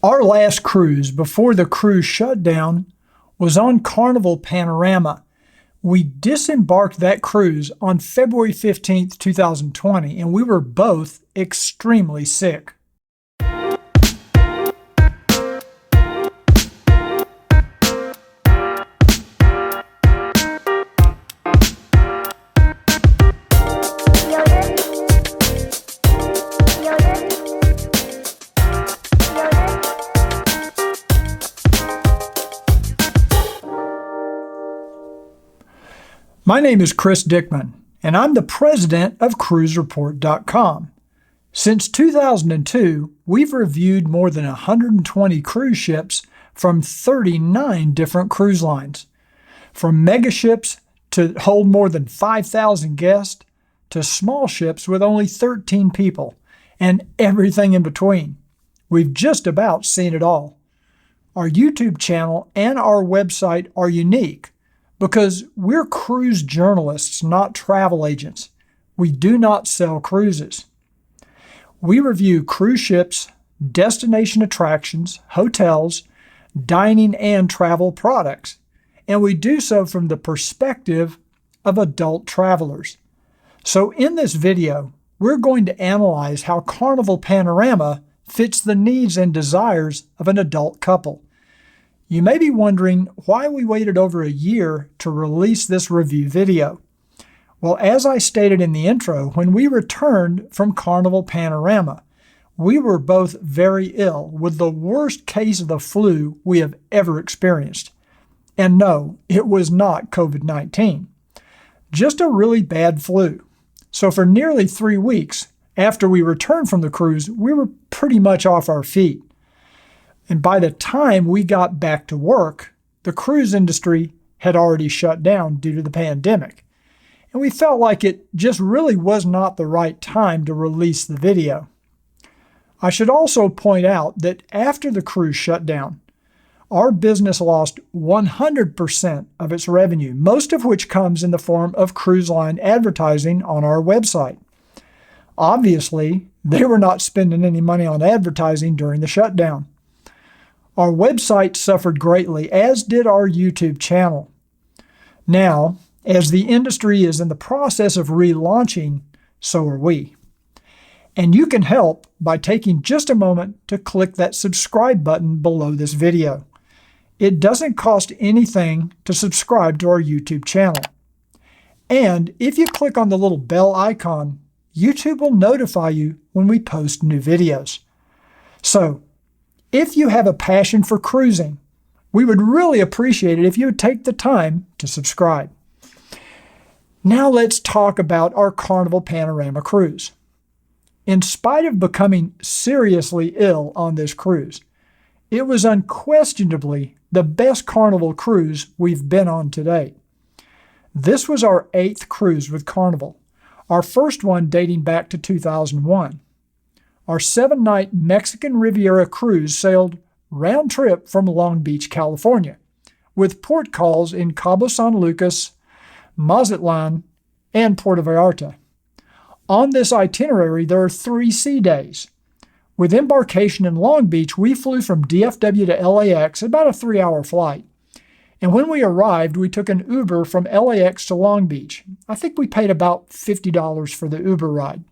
Our last cruise before the cruise shutdown was on Carnival Panorama. We disembarked that cruise on February 15th, 2020, and we were both extremely sick. My name is Chris Dickman, and I'm the president of CruiseReport.com. Since 2002, we've reviewed more than 120 cruise ships from 39 different cruise lines. From mega ships to hold more than 5,000 guests, to small ships with only 13 people, and everything in between. We've just about seen it all. Our YouTube channel and our website are unique, because we're cruise journalists, not travel agents. We do not sell cruises. We review cruise ships, destination attractions, hotels, dining, and travel products. And we do so from the perspective of adult travelers. So in this video, we're going to analyze how Carnival Panorama fits the needs and desires of an adult couple. You may be wondering why we waited over a year to release this review video. Well, as I stated in the intro, when we returned from Carnival Panorama, we were both very ill with the worst case of the flu we have ever experienced. And no, it was not COVID-19, just a really bad flu. So for nearly 3 weeks after we returned from the cruise, we were pretty much off our feet. And by the time we got back to work, the cruise industry had already shut down due to the pandemic. And we felt like it just really was not the right time to release the video. I should also point out that after the cruise shut down, our business lost 100% of its revenue, most of which comes in the form of cruise line advertising on our website. Obviously, they were not spending any money on advertising during the shutdown. Our website suffered greatly, as did our YouTube channel. Now, as the industry is in the process of relaunching, so are we. And you can help by taking just a moment to click that subscribe button below this video. It doesn't cost anything to subscribe to our YouTube channel. And if you click on the little bell icon, YouTube will notify you when we post new videos. So, if you have a passion for cruising, we would really appreciate it if you would take the time to subscribe. Now let's talk about our Carnival Panorama cruise. In spite of becoming seriously ill on this cruise, it was unquestionably the best Carnival cruise we've been on to date. This was our 8th cruise with Carnival, our first one dating back to 2001. Our 7-night Mexican Riviera cruise sailed round trip from Long Beach, California, with port calls in Cabo San Lucas, Mazatlan, and Puerto Vallarta. On this itinerary, there are 3 sea days. With Embarkation in Long Beach, we flew from DFW to LAX, about a 3-hour flight. And when we arrived, we took an Uber from LAX to Long Beach. I think we paid about $50 for the Uber ride.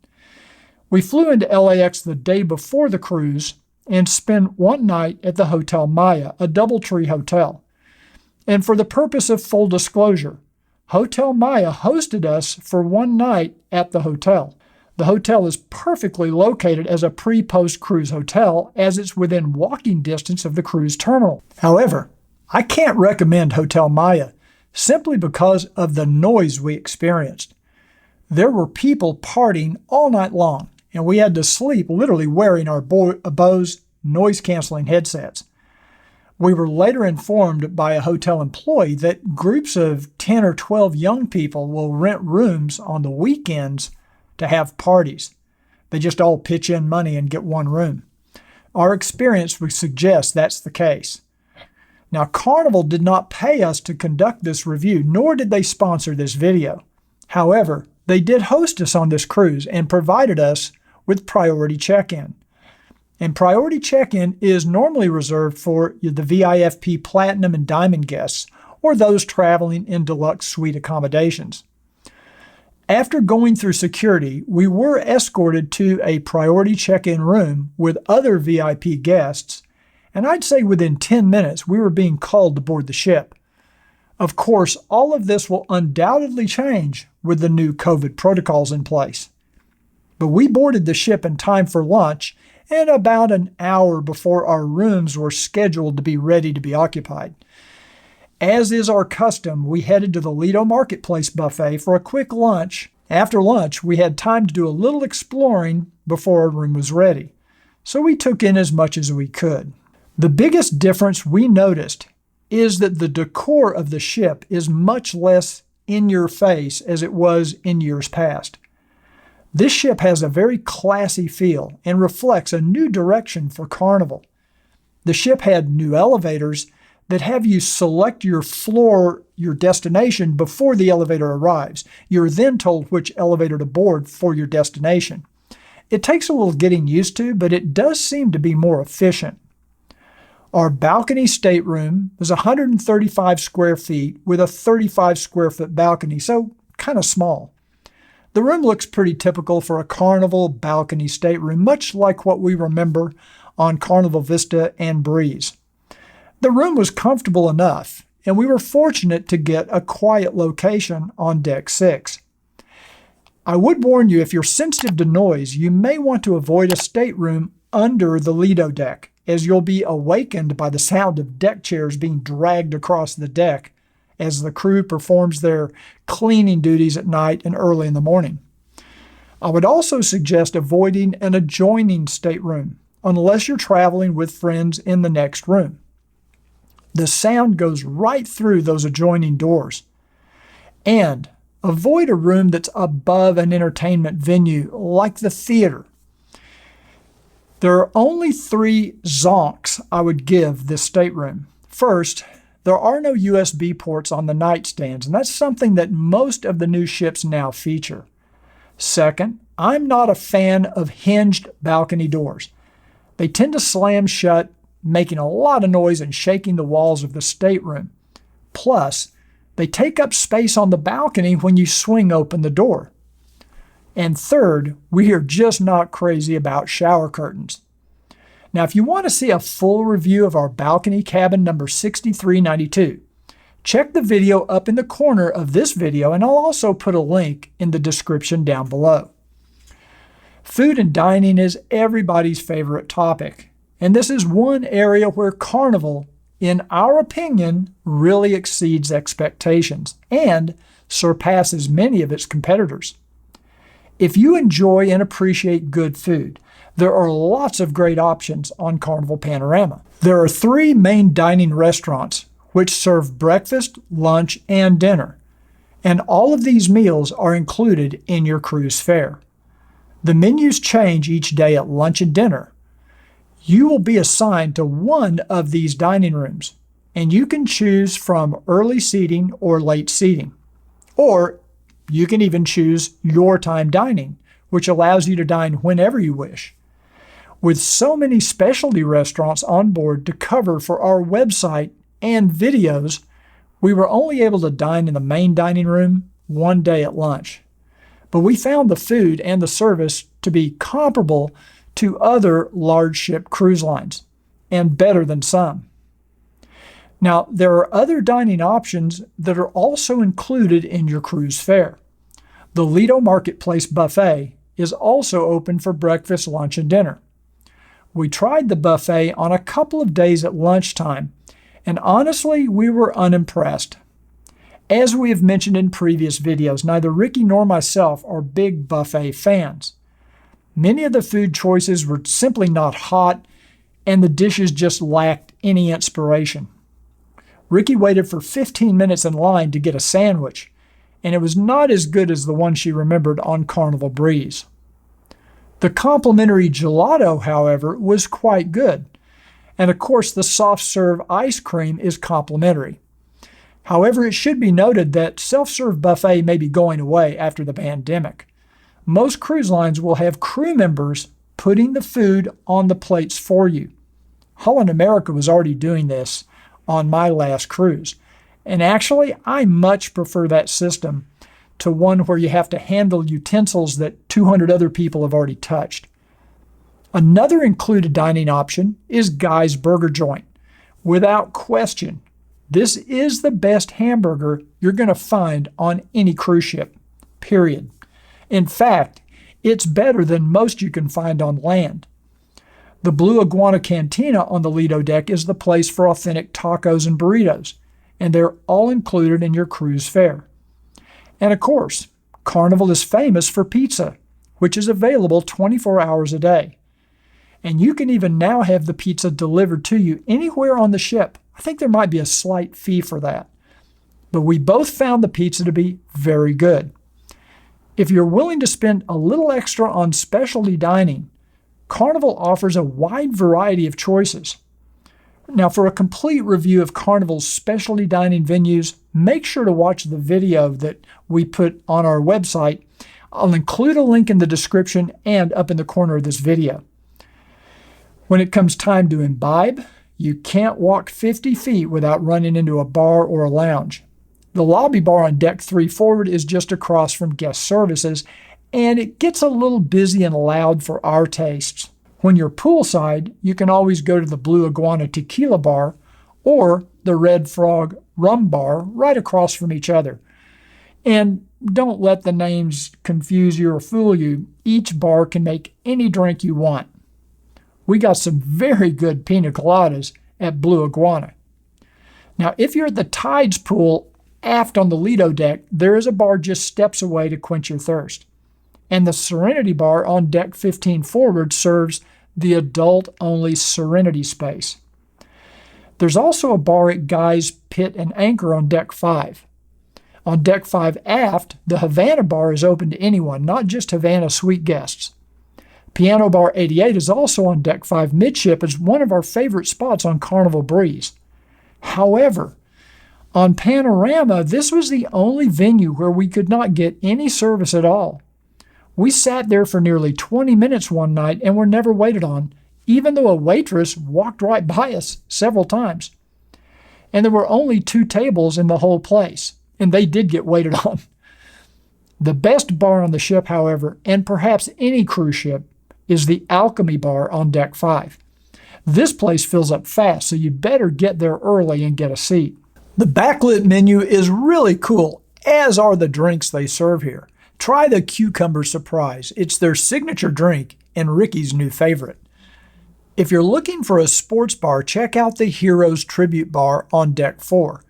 We flew into LAX the day before the cruise and spent one night at the Hotel Maya, a DoubleTree hotel. And for the purpose of full disclosure, Hotel Maya hosted us for one night at the hotel. The hotel is perfectly located as a pre-post cruise hotel, as it's within walking distance of the cruise terminal. However, I can't recommend Hotel Maya simply because of the noise we experienced. There were people partying all night long, and we had to sleep literally wearing our Bose noise-canceling headsets. We were later informed by a hotel employee that groups of 10 or 12 young people will rent rooms on the weekends to have parties. They just all pitch in money and get one room. Our experience would suggest that's the case. Now, Carnival did not pay us to conduct this review, nor did they sponsor this video. However, they did host us on this cruise and provided us with priority check-in. And priority check-in is normally reserved for the VIFP Platinum and Diamond guests, or those traveling in deluxe suite accommodations. After going through security, we were escorted to a priority check-in room with other VIP guests, and I'd say within 10 minutes we were being called to board the ship. Of course, all of this will undoubtedly change with the new COVID protocols in place. But we boarded the ship in time for lunch and about an hour before our rooms were scheduled to be ready to be occupied. As is our custom, we headed to the Lido Marketplace buffet for a quick lunch. After lunch, we had time to do a little exploring before our room was ready, so we took in as much as we could. The biggest difference we noticed is that the decor of the ship is much less in your face as it was in years past. This ship has a very classy feel and reflects a new direction for Carnival. The ship had new elevators that have you select your floor, your destination, before the elevator arrives. You're then told which elevator to board for your destination. It takes a little getting used to, but it does seem to be more efficient. Our balcony stateroom is 135 square feet with a 35 square foot balcony, so kind of small. The room looks pretty typical for a Carnival balcony stateroom, much like what we remember on Carnival Vista and Breeze. The room was comfortable enough, and we were fortunate to get a quiet location on Deck 6. I would warn you, if you're sensitive to noise, you may want to avoid a stateroom under the Lido deck, as you'll be awakened by the sound of deck chairs being dragged across the deck as the crew performs their cleaning duties at night and early in the morning. I would also suggest avoiding an adjoining stateroom, unless you're traveling with friends in the next room. The sound goes right through those adjoining doors. And avoid a room that's above an entertainment venue like the theater. There are only 3 zonks I would give this stateroom. First, there are no USB ports on the nightstands, and that's something that most of the new ships now feature. Second, I'm not a fan of hinged balcony doors. They tend to slam shut, making a lot of noise and shaking the walls of the stateroom. Plus, they take up space on the balcony when you swing open the door. And third, we are just not crazy about shower curtains. Now, if you want to see a full review of our balcony cabin number 6392, check the video up in the corner of this video, and I'll also put a link in the description down below. Food and dining is everybody's favorite topic. And this is one area where Carnival, in our opinion, really exceeds expectations and surpasses many of its competitors. If you enjoy and appreciate good food, there are lots of great options on Carnival Panorama. There are 3 main dining restaurants which serve breakfast, lunch, and dinner, and all of these meals are included in your cruise fare. The menus change each day at lunch and dinner. You will be assigned to one of these dining rooms, and you can choose from early seating or late seating. Or you can even choose your time dining, which allows you to dine whenever you wish. With so many specialty restaurants on board to cover for our website and videos, we were only able to dine in the main dining room one day at lunch. But we found the food and the service to be comparable to other large ship cruise lines, and better than some. Now, there are other dining options that are also included in your cruise fare. The Lido Marketplace buffet is also open for breakfast, lunch, and dinner. We tried the buffet on a couple of days at lunchtime, and honestly, we were unimpressed. As we have mentioned in previous videos, neither Ricky nor myself are big buffet fans. Many of the food choices were simply not hot, and the dishes just lacked any inspiration. Ricky waited for 15 minutes in line to get a sandwich, and it was not as good as the one she remembered on Carnival Breeze. The complimentary gelato, however, was quite good, and of course the soft serve ice cream is complimentary. However, it should be noted that self-serve buffet may be going away after the pandemic. Most cruise lines will have crew members putting the food on the plates for you. Holland America was already doing this on my last cruise. And actually, I much prefer that system to one where you have to handle utensils that 200 other people have already touched. Another included dining option is Guy's Burger Joint. Without question, this is the best hamburger you're going to find on any cruise ship, period. In fact, it's better than most you can find on land. The Blue Iguana Cantina on the Lido deck is the place for authentic tacos and burritos, and they're all included in your cruise fare. And of course, Carnival is famous for pizza, which is available 24 hours a day. And you can even now have the pizza delivered to you anywhere on the ship. I think there might be a slight fee for that. But we both found the pizza to be very good. If you're willing to spend a little extra on specialty dining, Carnival offers a wide variety of choices. Now, for a complete review of Carnival's specialty dining venues, make sure to watch the video that we put on our website. I'll include a link in the description and up in the corner of this video. When it comes time to imbibe, you can't walk 50 feet without running into a bar or a lounge. The lobby bar on Deck 3 Forward is just across from guest services, and it gets a little busy and loud for our tastes. When you're poolside, you can always go to the Blue Iguana Tequila Bar or the Red Frog Rum Bar right across from each other. And don't let the names confuse you or fool you. Each bar can make any drink you want. We got some very good pina coladas at Blue Iguana. Now, if you're at the Tides pool aft on the Lido deck, there is a bar just steps away to quench your thirst. And the Serenity Bar on Deck 15 Forward serves the adult-only Serenity space. There's also a bar at Guy's Pit and Anchor on Deck 5. On Deck 5 aft, the Havana Bar is open to anyone, not just Havana suite guests. Piano Bar 88 is also on Deck 5 midship as one of our favorite spots on Carnival Breeze. However, on Panorama, this was the only venue where we could not get any service at all. We sat there for nearly 20 minutes one night and were never waited on, even though a waitress walked right by us several times. And there were only 2 tables in the whole place, and they did get waited on. The best bar on the ship, however, and perhaps any cruise ship, is the Alchemy Bar on Deck 5. This place fills up fast, so you better get there early and get a seat. The backlit menu is really cool, as are the drinks they serve here. Try the Cucumber Surprise. It's their signature drink and Ricky's new favorite. If you're looking for a sports bar, check out the Heroes Tribute Bar on Deck 4.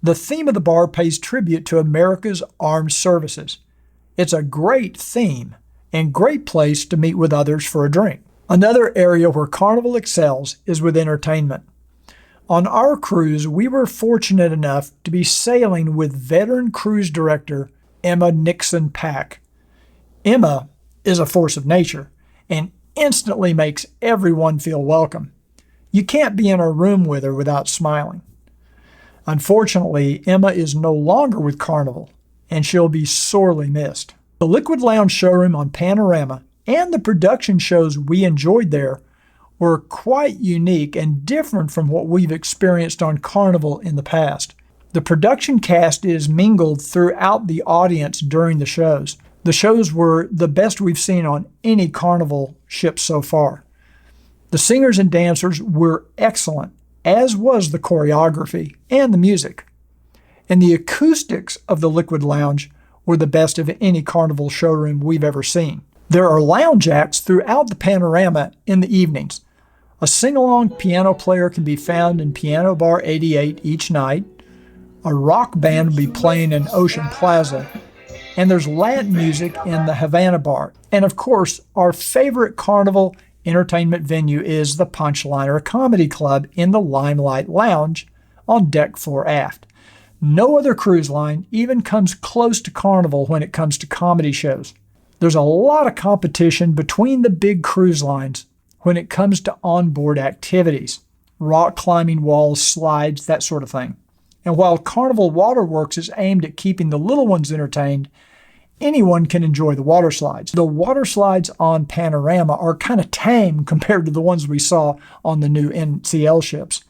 The theme of the bar pays tribute to America's armed services. It's a great theme and great place to meet with others for a drink. Another area where Carnival excels is with entertainment. On our cruise, we were fortunate enough to be sailing with veteran cruise director Emma Nixon Pack. Emma is a force of nature and instantly makes everyone feel welcome. You can't be in a room with her without smiling. Unfortunately, Emma is no longer with Carnival, and she'll be sorely missed. The Liquid Lounge showroom on Panorama and the production shows we enjoyed there were quite unique and different from what we've experienced on Carnival in the past. The production cast is mingled throughout the audience during the shows. The shows were the best we've seen on any Carnival ship so far. The singers and dancers were excellent, as was the choreography and the music. And the acoustics of the Liquid Lounge were the best of any Carnival showroom we've ever seen. There are lounge acts throughout the Panorama in the evenings. A sing-along piano player can be found in Piano Bar 88 each night. A rock band will be playing in Ocean Plaza. And there's Latin music in the Havana Bar. And of course, our favorite Carnival entertainment venue is the Punchliner Comedy Club in the Limelight Lounge on Deck 4 aft. No other cruise line even comes close to Carnival when it comes to comedy shows. There's a lot of competition between the big cruise lines when it comes to onboard activities, rock climbing walls, slides, that sort of thing. And while Carnival Waterworks is aimed at keeping the little ones entertained, anyone can enjoy the water slides. The water slides on Panorama are kind of tame compared to the ones we saw on the new NCL ships.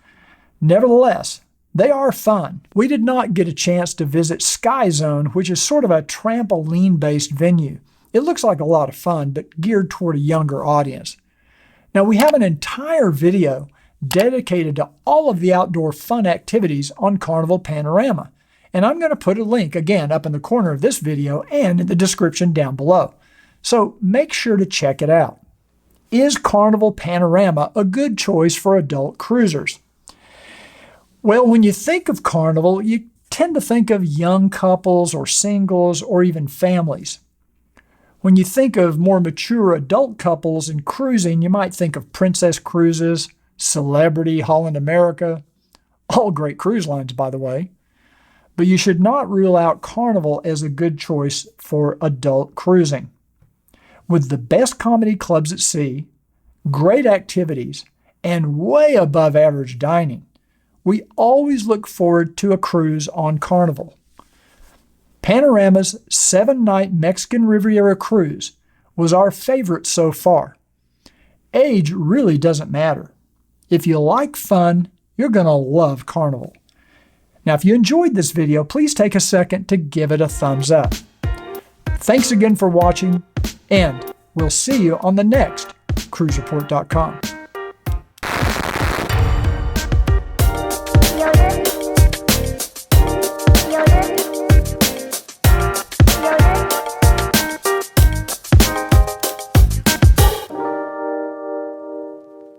Nevertheless, they are fun. We did not get a chance to visit Sky Zone, which is sort of a trampoline-based venue. It looks like a lot of fun, but geared toward a younger audience. Now, we have an entire video dedicated to all of the outdoor fun activities on Carnival Panorama, and I'm going to put a link again up in the corner of this video and in the description down below. So make sure to check it out. Is Carnival Panorama a good choice for adult cruisers? Well, when you think of Carnival, you tend to think of young couples or singles or even families. When you think of more mature adult couples and cruising, you might think of Princess Cruises, Celebrity, Holland America, all great cruise lines, by the way. But you should not rule out Carnival as a good choice for adult cruising. With the best comedy clubs at sea, great activities, and way above average dining, we always look forward to a cruise on Carnival. Panorama's 7-night Mexican Riviera cruise was our favorite so far. Age really doesn't matter. If you like fun, you're going to love Carnival. Now, if you enjoyed this video, please take a second to give it a thumbs up. Thanks again for watching, and we'll see you on the next CruiseReport.com.